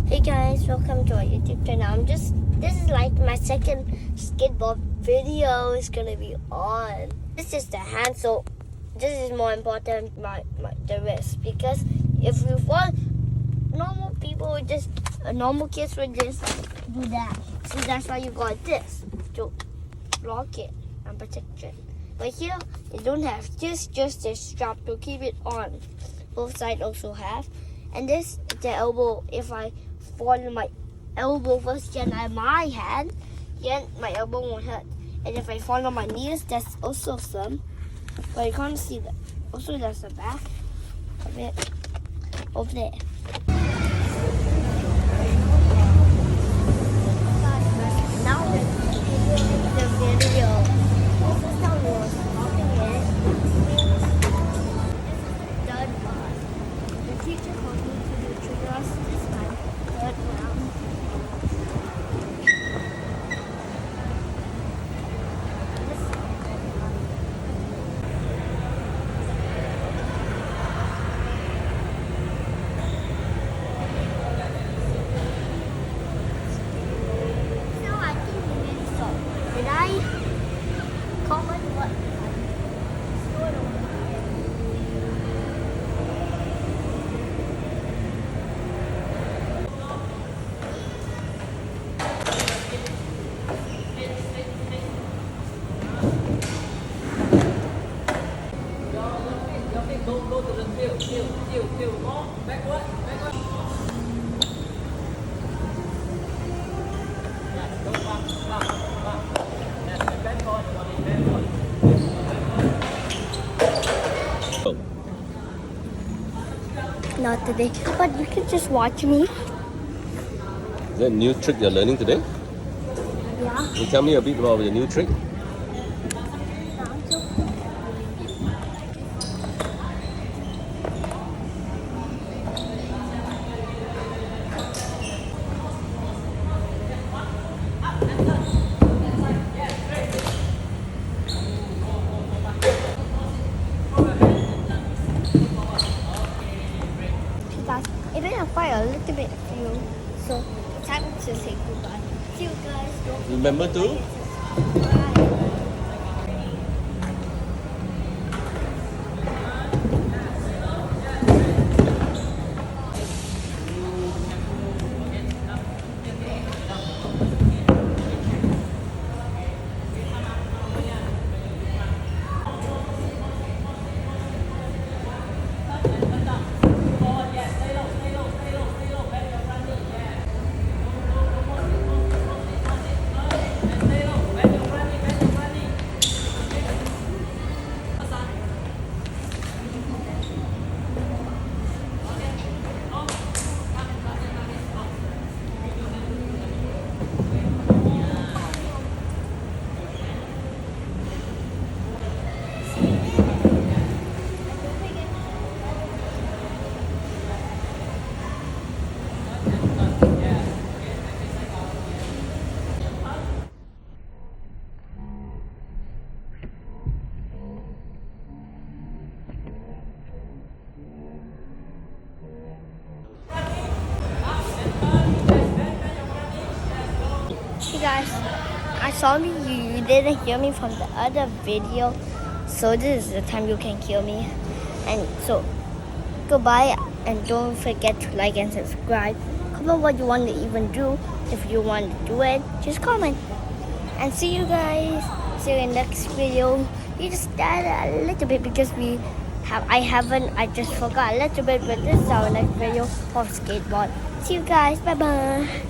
Hey guys, welcome to our YouTube channel. This is like my second skateboard video is gonna be on. This is the hand, so this is more important the wrist, because if you fall, normal people would just normal kids would just do that. So that's why you got this to block it and protect it. But here you don't have just a strap to keep it on. Both sides also have, and this the elbow. If I fall in my elbow first, then my hand, then my elbow won't hurt. And if I fall on my knees, that's also some. But you can't see that. Also, there's the back of it over there. Now the video. This is how we were stopping it. Third part. The teacher told me to do triggers this time. Third round. Comment what Go to the field. Backward. Go back. Backward. Not today, but you can just watch me. Is that a new trick you're learning today? Yeah. Can you tell me a bit about your new trick? Guys, it been quite a little bit few, so time to say goodbye. See you guys. Remember to? Bye. Hey guys, I saw you didn't hear me from the other video, so this is the time you can hear me. And so, goodbye, and don't forget to like and subscribe. Comment what you want to even do. If you want to do it, just comment. And see you guys. See you in the next video. You just started a little bit because I just forgot a little bit, but this is our next video of skateboard. See you guys. Bye bye.